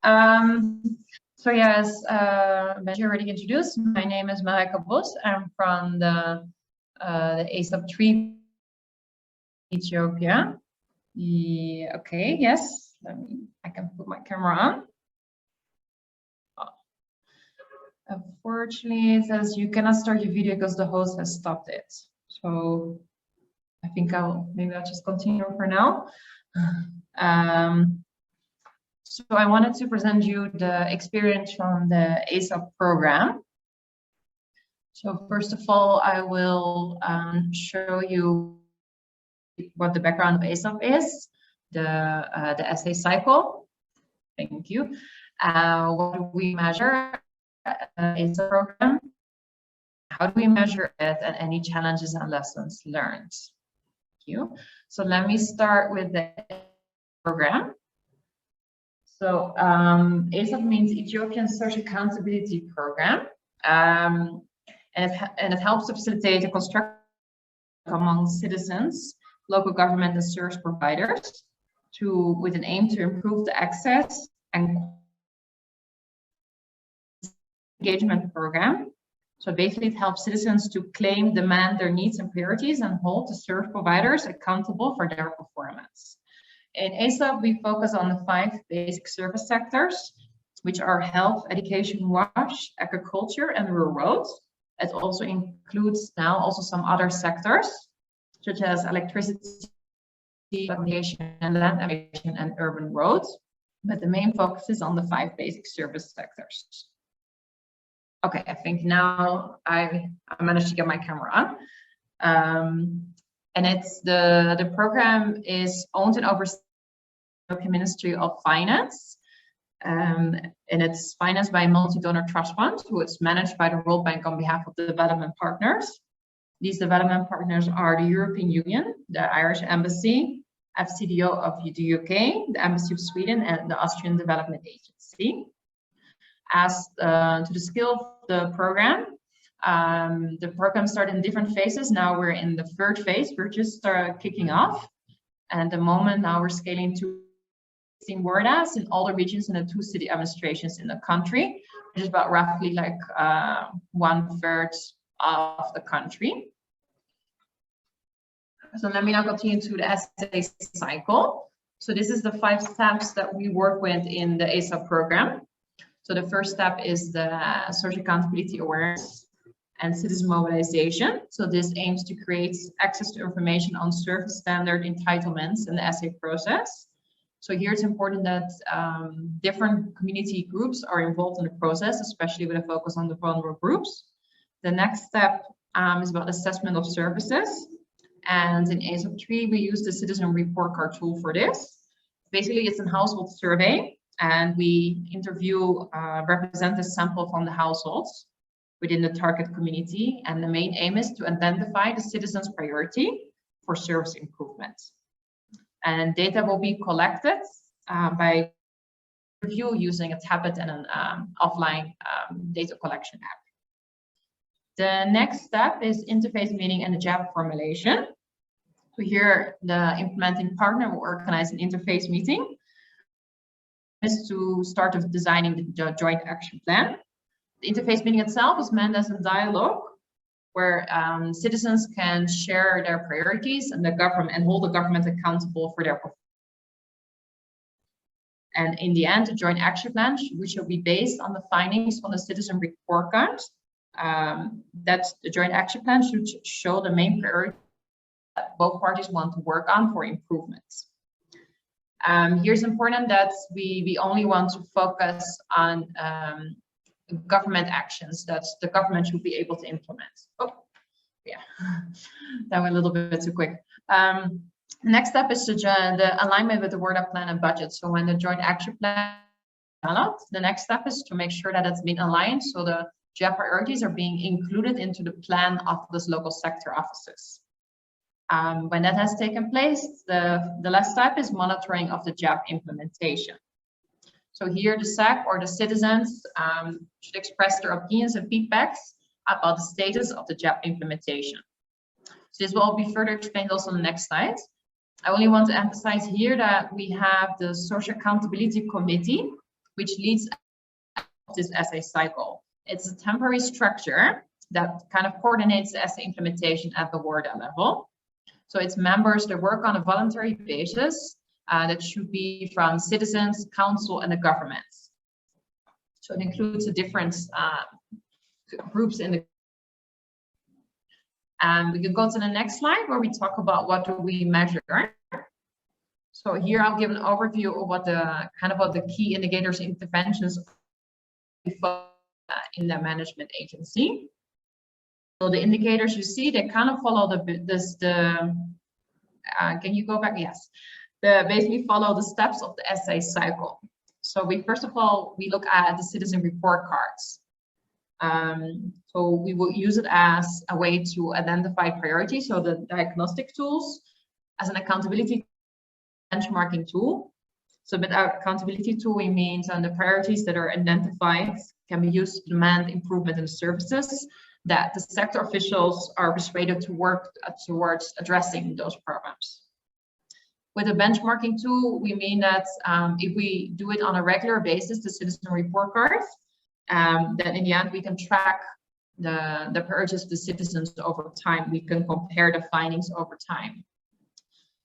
So yeah, as Benji already introduced, my name is Marijke Bos. I'm from the ESAP-3 Ethiopia. Yeah, okay, yes. I can put my camera on. Unfortunately, it says you cannot start your video because the host has stopped it. So I think maybe I'll just continue for now. So I wanted to present you the experience from the ESAP program. So first of all, I will show you what the background of ESAP is, the essay cycle. Thank you. What do we measure ESAP program? How do we measure it, and any challenges and lessons learned? Thank you. So let me start with the program. So ESAP means Ethiopian Social Accountability Program, and it helps to facilitate the construction among citizens, local government and service providers, with an aim to improve the access and engagement program. So basically, it helps citizens to claim, demand their needs and priorities, and hold the service providers accountable for their performance. In ESAP, we focus on the 5 basic service sectors, which are health, education, wash, agriculture, and rural roads. It also includes now also some other sectors, such as electricity, communication, and land navigation, and urban roads. But the main focus is on the 5 basic service sectors. Okay, I think now I managed to get my camera on. And it's the program is owned and overseen by the Ministry of Finance, and it's financed by a multi-donor trust fund, who is managed by the World Bank on behalf of the development partners. These development partners are the European Union, the Irish Embassy, FCDO of the UK, the Embassy of Sweden, and the Austrian Development Agency. As to the scale of the program started in different phases. Now we're in the 3rd phase. We're just kicking off. And at the moment now we're scaling to 16 WordAs in all the regions and the 2 city administrations in the country, which is about roughly like 1/3 of the country. So let me now continue to the essay cycle. So this is the 5 steps that we work with in the ESAP program. So the first step is the social accountability awareness and citizen mobilization. So this aims to create access to information on service standard entitlements in the essay process. So here it's important that different community groups are involved in the process, especially with a focus on the vulnerable groups. The next step is about assessment of services. And in ESAP-3, we use the citizen report card tool for this. Basically, it's a household survey, and we interview representative sample from the households within the target community. And the main aim is to identify the citizens' priority for service improvements. And data will be collected by review using a tablet and an offline data collection app. The next step is interface meeting and the JAP formulation. So here, the implementing partner will organize an interface meeting. Is to start of designing the joint action plan. The interface meeting itself is meant as a dialogue where citizens can share their priorities and the government and hold the government accountable for their performance. And in the end, the joint action plan, which will be based on the findings from the citizen report card, that the joint action plan should show the main priorities that both parties want to work on for improvements. Here's important that we only want to focus on government actions that the government should be able to implement. Oh, yeah, that went a little bit too quick. The next step is the alignment with the WordUp plan and budget. So when the joint action plan is developed, the next step is to make sure that it's been aligned, so the JAP priorities are being included into the plan of those local sector offices. When that has taken place, the last step is monitoring of the JAP implementation. So here the SAC or the citizens should express their opinions and feedbacks about the status of the JAP implementation. So this will be further explained also on the next slide. I only want to emphasize here that we have the Social Accountability Committee, which leads to this SA cycle. It's a temporary structure that kind of coordinates the SA implementation at the WARDA level. So its members, they work on a voluntary basis that should be from citizens, council, and the government. So it includes the different groups in the. And we can go to the next slide where we talk about what do we measure. So here I'll give an overview of what the key indicators, interventions in the management agency. So the indicators you see, they kind of follow can you go back? Yes. They basically follow the steps of the SA cycle. So first of all, we look at the citizen report cards. So we will use it as a way to identify priorities. So the diagnostic tools as an accountability benchmarking tool. So with our accountability tool, we mean the priorities that are identified can be used to demand improvement in services that the sector officials are persuaded to work towards addressing those problems. With a benchmarking tool, we mean that if we do it on a regular basis, the citizen report card, then in the end, we can track the priorities of the citizens over time. We can compare the findings over time.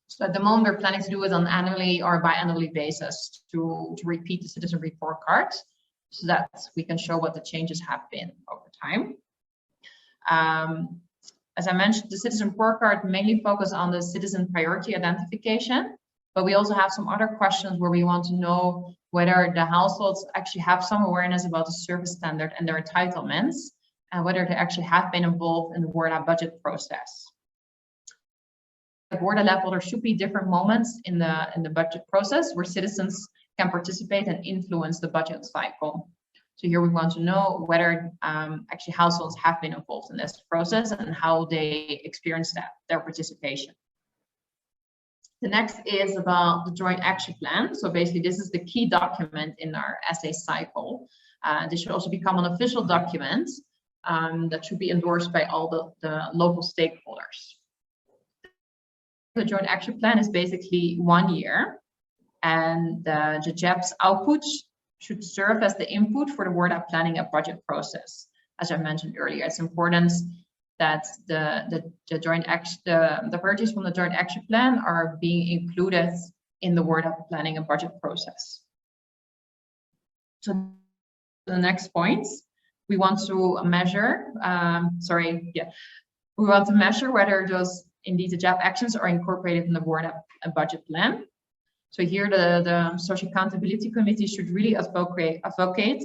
So at the moment, we're planning to do it on annually or biannually basis to repeat the citizen report card so that we can show what the changes have been over time. As I mentioned, the citizen report card mainly focuses on the citizen priority identification, but we also have some other questions where we want to know whether the households actually have some awareness about the service standard and their entitlements, and whether they actually have been involved in the WARDA budget process. At WARDA level, there should be different moments in the budget process where citizens can participate and influence the budget cycle. So here we want to know whether actually households have been involved in this process and how they experience their participation. The next is about the joint action plan. So basically, this is the key document in our SA cycle. This should also become an official document that should be endorsed by all the local stakeholders. The joint action plan is basically 1 year, and the JAP's output should serve as the input for the WARDA planning and budget process. As I mentioned earlier, it's important that the priorities from the joint action plan are being included in the WARDA planning and budget process. So the next point, we want to measure, we want to measure whether those indeed the JAP actions are incorporated in the WARDA budget plan. So here the Social Accountability Committee should really advocate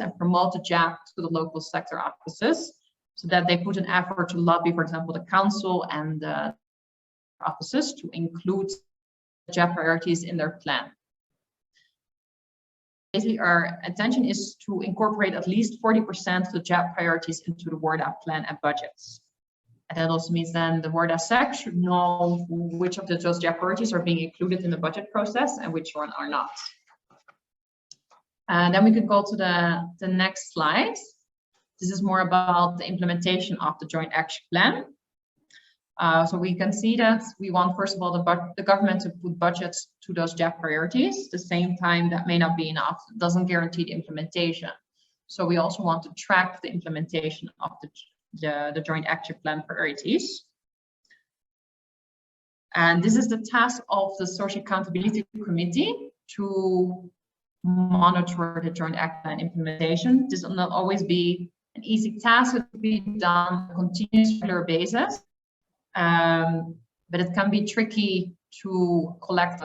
and promote the JAP to the local sector offices so that they put an effort to lobby, for example, the council and the offices to include JAP priorities in their plan. Basically, our intention is to incorporate at least 40% of the JAP priorities into the WARDA plan and budgets. And that also means then the WARDA SEC should know which of those JAP priorities are being included in the budget process and which one are not. And then we could go to the next slide. This is more about the implementation of the joint action plan. So we can see that we want, first of all, the government to put budgets to those JAP priorities. At the same time, that may not be enough. It doesn't guarantee the implementation. So we also want to track the implementation of the joint action plan priorities. And this is the task of the Social Accountability Committee to monitor the joint action plan implementation. This will not always be an easy task. It will be done on a continuous regular basis. But it can be tricky to collect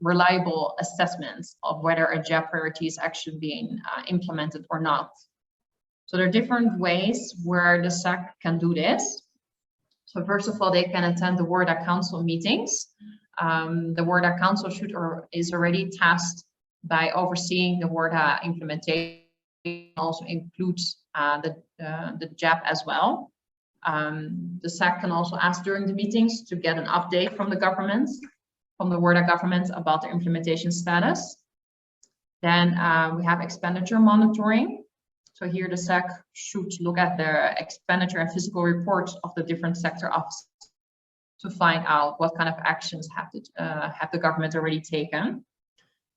reliable assessments of whether a JAP priority is actually being implemented or not. So there are different ways where the SAC can do this. So first of all, they can attend the WARDA Council meetings. The WARDA Council is already tasked by overseeing the WARDA implementation, also includes the JAP as well. The SAC can also ask during the meetings to get an update from the government, from the WARDA government about the implementation status. Then we have expenditure monitoring. So here the SAC should look at the expenditure and physical reports of the different sector offices to find out what kind of actions have the government already taken.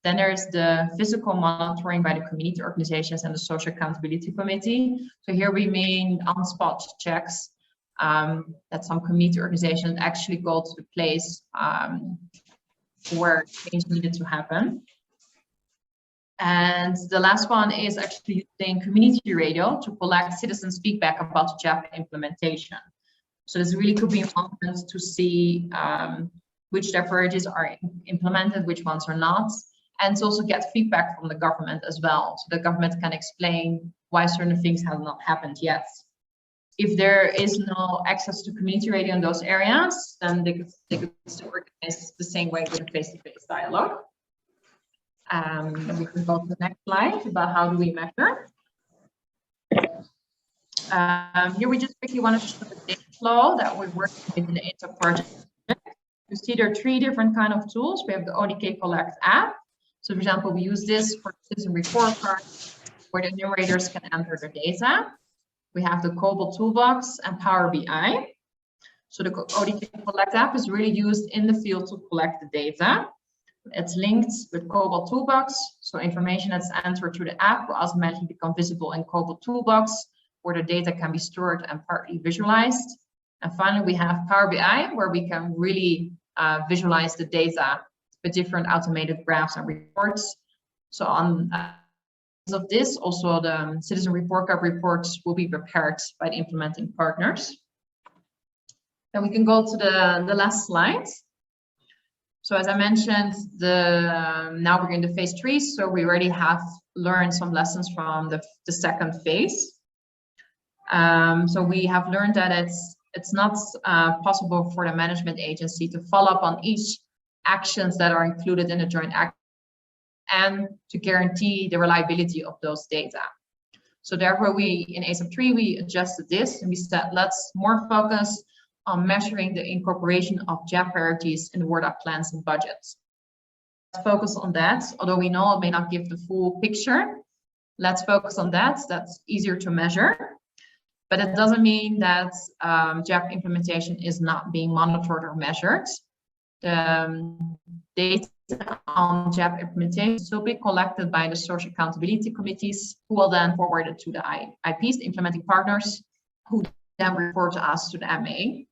Then there's the physical monitoring by the community organizations and the social accountability committee. So here we mean on-spot checks that some community organizations actually go to the place where change needed to happen. And the last one is actually using community radio to collect citizens' feedback about JAP implementation. So this really could be important to see which their priorities are implemented, which ones are not, and to also get feedback from the government as well, so the government can explain why certain things have not happened yet. If there is no access to community radio in those areas, then they could still organize the same way with a face-to-face dialogue. We can go to the next slide about how do we measure. Here we just quickly want to show the data flow that we're working with in the ESAP project. You see there are 3 different kind of tools. We have the ODK Collect app. So for example, we use this for citizen report cards where the enumerators can enter their data. We have the Cobalt Toolbox and Power BI. So the ODK Collect app is really used in the field to collect the data. It's linked with Cobalt Toolbox, so information that's entered through the app will automatically become visible in Cobalt Toolbox, where the data can be stored and partly visualized. And finally, we have Power BI, where we can really visualize the data with different automated graphs and reports. So on of this, also the citizen report card reports will be prepared by the implementing partners. Then we can go to the last slide. So as I mentioned, now we're in the phase 3, so we already have learned some lessons from the second phase. So we have learned that it's not possible for the management agency to follow up on each actions that are included in the joint action and to guarantee the reliability of those data. So therefore we, in ESAP-3, we adjusted this and we said, let's more focus on measuring the incorporation of JAP priorities in the WordUp plans and budgets. Let's focus on that, although we know it may not give the full picture. Let's focus on that, that's easier to measure. But it doesn't mean that JAP implementation is not being monitored or measured. The data on JAP implementation will be collected by the social accountability committees, who will then forward it to the IPs, the implementing partners, who then report to us, to the MA.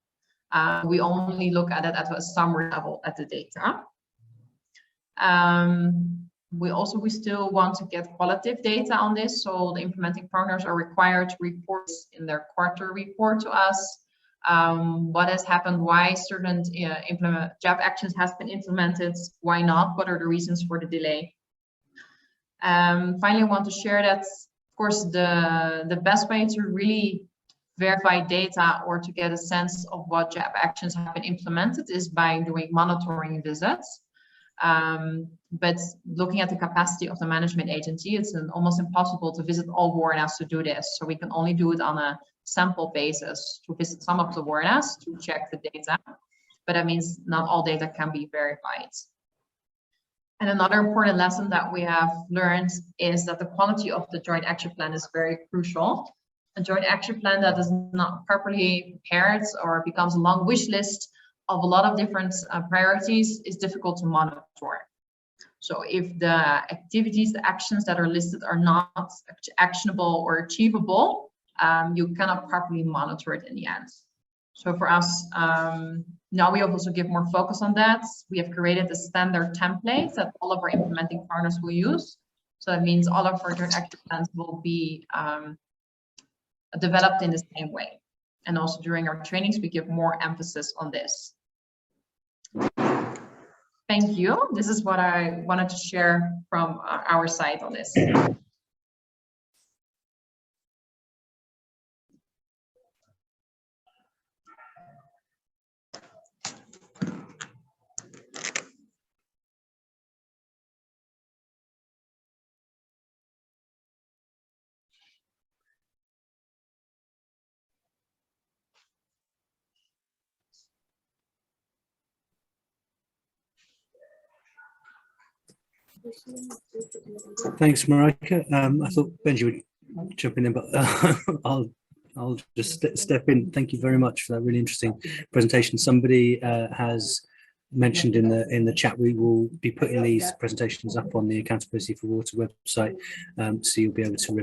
We only look at it at a summary level at the data. We still want to get qualitative data on this, so the implementing partners are required to report in their quarter report to us. What has happened, why certain JAP actions has been implemented, why not, what are the reasons for the delay. Finally, I want to share that, of course, the best way to really verify data or to get a sense of what JAP actions have been implemented is by doing monitoring visits. But looking at the capacity of the management agency, it's almost impossible to visit all WordAs to do this. So we can only do it on a sample basis to visit some of the WordAs to check the data. But that means not all data can be verified. And another important lesson that we have learned is that the quality of the joint action plan is very crucial. A joint action plan that is not properly prepared or becomes a long wish list of a lot of different priorities is difficult to monitor. So if the activities, the actions that are listed are not actionable or achievable, you cannot properly monitor it in the end. So for us, now we also give more focus on that. We have created a standard template that all of our implementing partners will use. So that means all of our joint action plans will be developed in the same way. And also during our trainings, we give more emphasis on this. Thank you. This is what I wanted to share from our side on this. Thanks, Marijke. I thought Benji would jump in, but I'll just step in. Thank you very much for that really interesting presentation. Somebody has mentioned in the chat, we will be putting these presentations up on the Accountability for Water website, so you'll be able to review